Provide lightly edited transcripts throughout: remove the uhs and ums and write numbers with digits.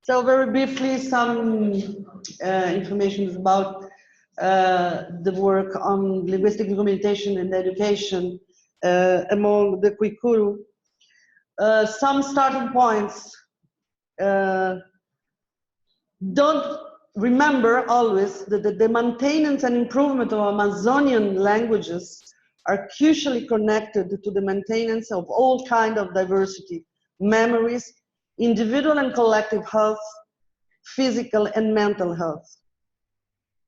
So very briefly, some information about the work on linguistic documentation and education among the Kuikuro. Some starting points. Don't remember always that the maintenance and improvement of Amazonian languages are crucially connected to the maintenance of all kinds of diversity, memories, individual and collective health, physical and mental health.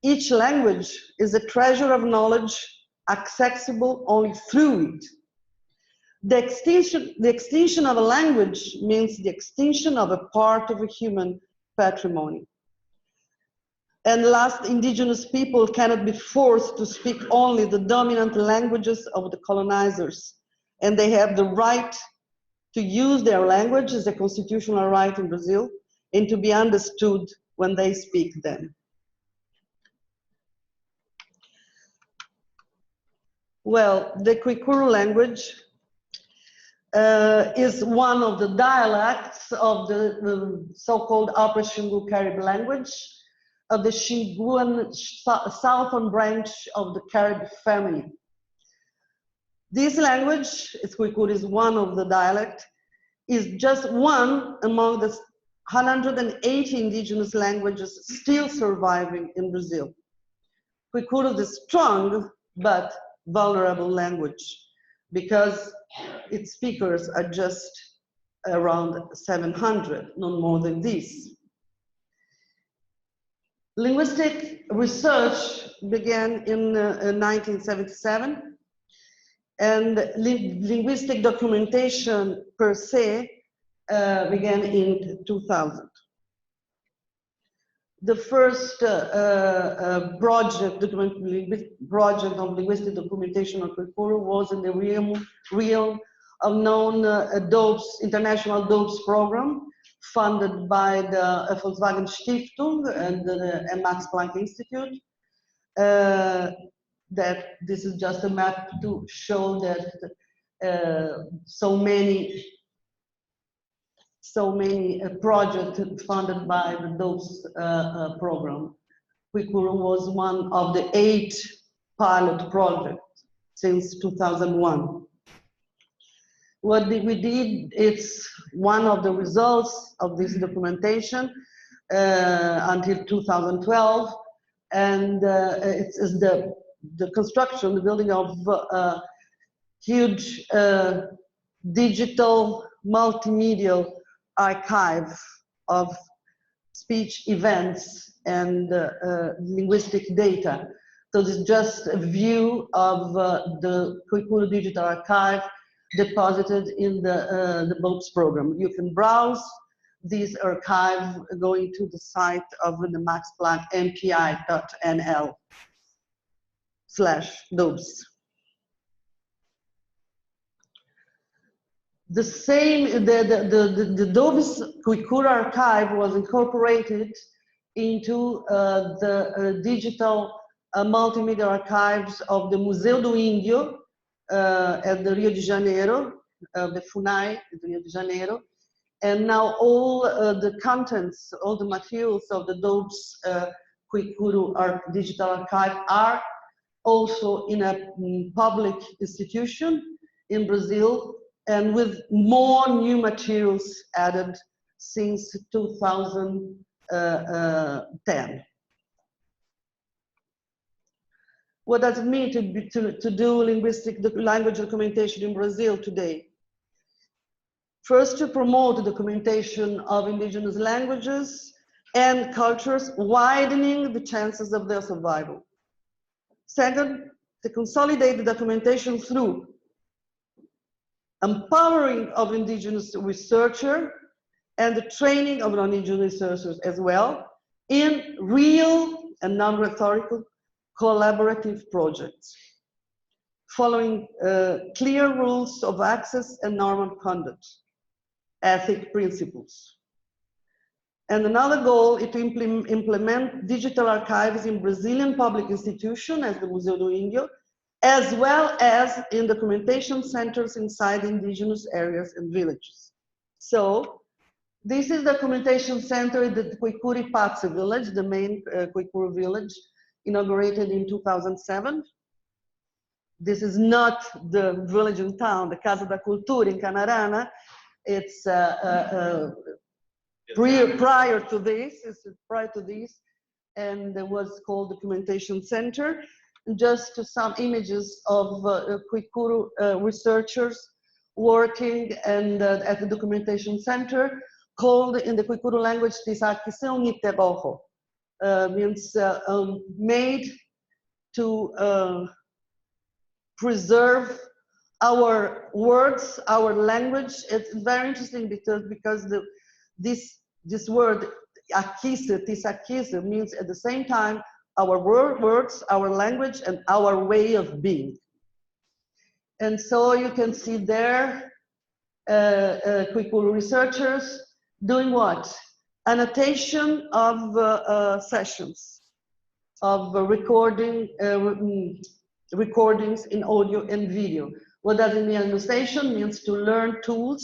Each language is a treasure of knowledge accessible only through it. The extinction of a language means the extinction of a part of a human patrimony. And last, indigenous people cannot be forced to speak only the dominant languages of the colonizers, and they have the right to use their language as a constitutional right in Brazil and to be understood when they speak them. Well, the Kuikuro language is one of the dialects of the so-called Upper Xingu Carib language of the Xinguan southern branch of the Carib family. This language, Kuikuro is one of the dialects, is just one among the 180 indigenous languages still surviving in Brazil. Kuikuro is a strong but vulnerable language because its speakers are just around 700, no more than this. Linguistic research began in 1977, and linguistic documentation per se began in 2000. The first project of linguistic documentation of Kuikuro was in the realm of known international DoBes program, funded by the Volkswagen Stiftung and the Max Planck Institute. That this is just a map to show that so many projects funded by the DoBes program. Kuikuro was one of the 8 pilot projects since 2001. What we did, it's one of the results of this documentation until 2012, and it's the construction, the building of a huge digital multimedia archive of speech events and linguistic data. So this is just a view of the Kuikuro Digital Archive deposited in the DoBes program. You can browse this archive going to the site of the Max Planck mpi.nl/DoBes. The DoBes Kuikuro archive was incorporated into the digital multimedia archives of the Museu do Índio at the Rio de Janeiro, the FUNAI, Rio de Janeiro, and now all the contents, all the materials of the DoBes Kuikuro digital archive are also in a public institution in Brazil, and with more new materials added since 2010. What does it mean to do linguistic language documentation in Brazil today? First, to promote the documentation of indigenous languages and cultures, widening the chances of their survival. Second, to consolidate the documentation through empowering of indigenous researchers and the training of non-indigenous researchers as well in real and non-rhetorical collaborative projects, following clear rules of access and normal conduct, ethic principles. And another goal is to implement digital archives in Brazilian public institutions as the Museu do Índio, as well as in documentation centers inside indigenous areas and villages. So This is the documentation center in the Kuikuro Ipatse village, the main Kuikuro village, inaugurated in 2007. This is not the village in town, the Casa da Cultura in Canarana. It's prior to this, and it was called Documentation Center. Just some images of Kuikuro researchers working and at the Documentation Center, called in the Kuikuro language Tisakisü Ongitegoho, means made to preserve our words, our language. It's very interesting because this word akise, tisakisü, means at the same time our words, our language, and our way of being. And so you can see there Kuikuro researchers doing what? Annotation of sessions, of recordings in audio and video. What does it mean? Annotation means to learn tools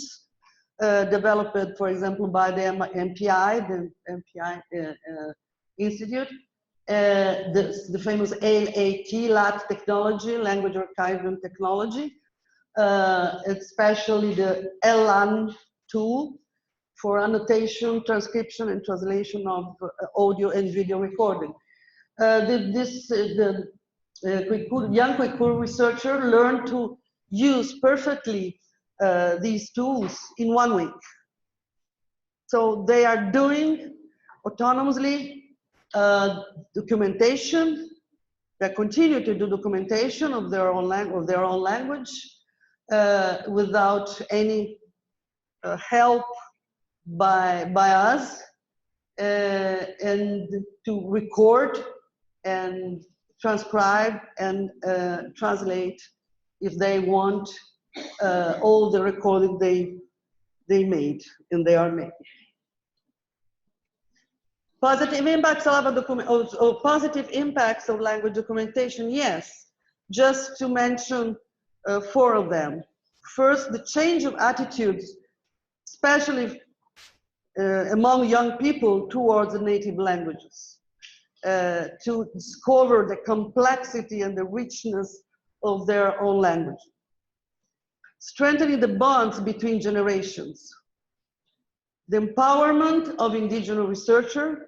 developed, for example, by the MPI, Institute, the famous LAT, LAT technology, language archiving technology, especially the LAN tool for annotation, transcription, and translation of audio and video recording. The young Kuikuro researcher learned to use perfectly these tools in 1 week. So they are doing autonomously documentation. They continue to do documentation of their own language without any help by us, and to record and transcribe and translate if they want all the recording they made and they are making. Positive impacts of positive impacts of language documentation, yes. Just to mention 4 of them. First, the change of attitudes, especially among young people towards the native languages, to discover the complexity and the richness of their own language. Strengthening the bonds between generations. The empowerment of indigenous researchers,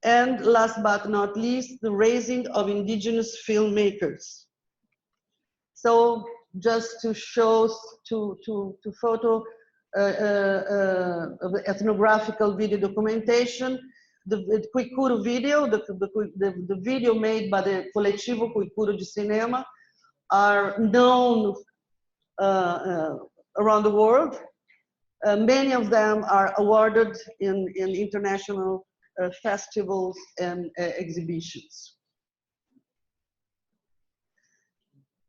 and last but not least, the raising of indigenous filmmakers. So just to show, to photo of the ethnographical video documentation, the Kuikuro video, the video made by the Coletivo Kuikuro de Cinema are known around the world. Many of them are awarded in international festivals and exhibitions.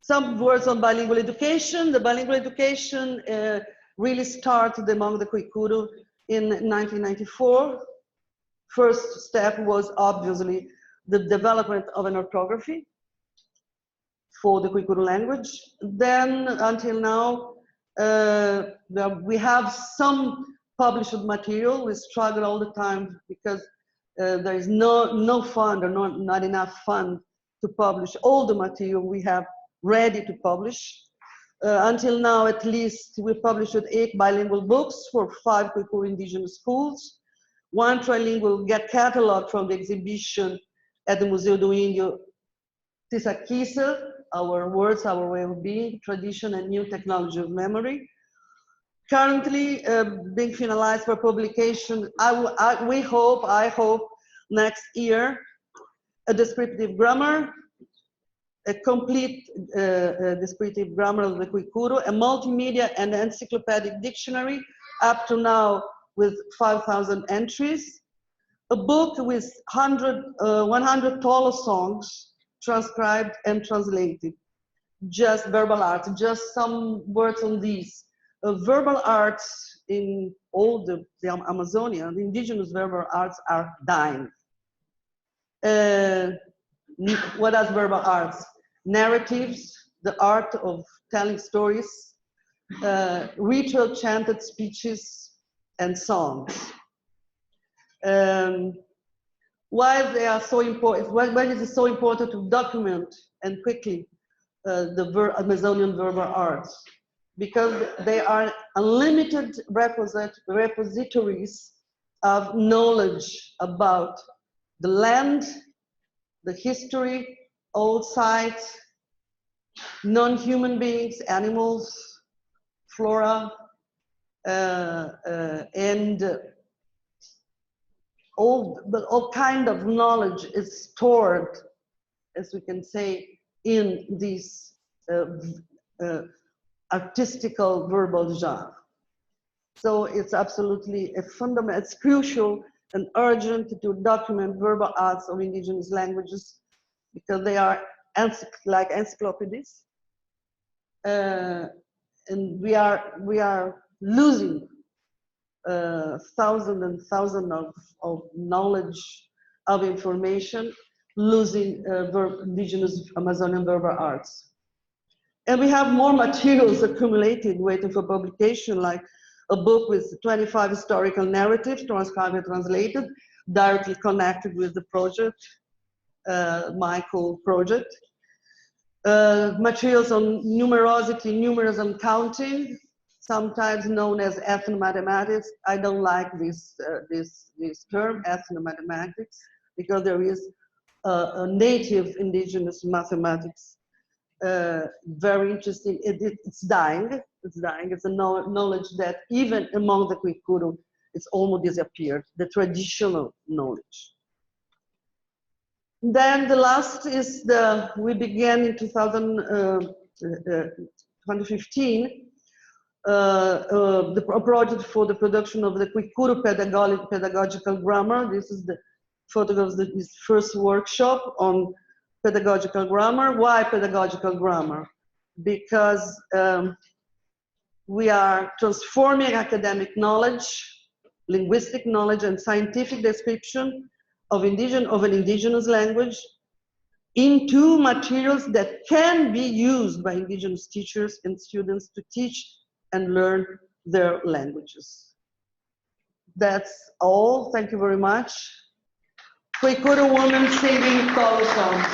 Some words on bilingual education. The bilingual education really started among the Kuikuro in 1994. First step was obviously the development of an orthography for the Kuikuro language. Then until now, we have some published material. We struggle all the time because there is no fund or not enough fund to publish all the material we have ready to publish. Until now, at least, we published 8 bilingual books for 5 Kuikuro indigenous schools, 1 trilingual catalog from the exhibition at the Museu do Índio, Tisakisü, Our Words, Our Way of Being, Tradition and New Technology of Memory. Currently being finalized for publication, I hope next year, a descriptive grammar, a complete descriptive grammar of the Kuikuro, a multimedia and encyclopedic dictionary, up to now with 5,000 entries, a book with 100 Tolo songs transcribed and translated, just verbal arts, just some words on these. Verbal arts in all the Amazonia, the indigenous verbal arts are dying. What are verbal arts? Narratives, the art of telling stories, ritual chanted speeches and songs. Why they are so important, why is it so important to document and quickly the Amazonian verbal arts? Because they are unlimited repositories of knowledge about the land, the history, old sites, non-human beings, animals, flora, and all kind of knowledge is stored, as we can say, in these artistical verbal genre. So it's absolutely a fundamental, it's crucial and urgent to document verbal arts of indigenous languages because they are like encyclopedias. And we are losing thousands and thousands of knowledge, of information, losing indigenous Amazonian verbal arts. And we have more materials accumulated waiting for publication, like a book with 25 historical narratives, transcribed and translated, directly connected with the project, Michael project. Materials on numerosity, numerous counting, sometimes known as ethnomathematics. I don't like this term, ethnomathematics, because there is a native indigenous mathematics, very interesting. It's dying. It's dying. It's a knowledge that even among the Kuikuro, it's almost disappeared, the traditional knowledge. Then the last is we began in 2015, the project for the production of the Kuikuro pedagogical grammar. This is the photographs of this first workshop on pedagogical grammar. Why pedagogical grammar? Because we are transforming academic knowledge, linguistic knowledge, and scientific description of an indigenous language into materials that can be used by indigenous teachers and students to teach and learn their languages. That's all. Thank you very much. Kuikuro women singing call songs.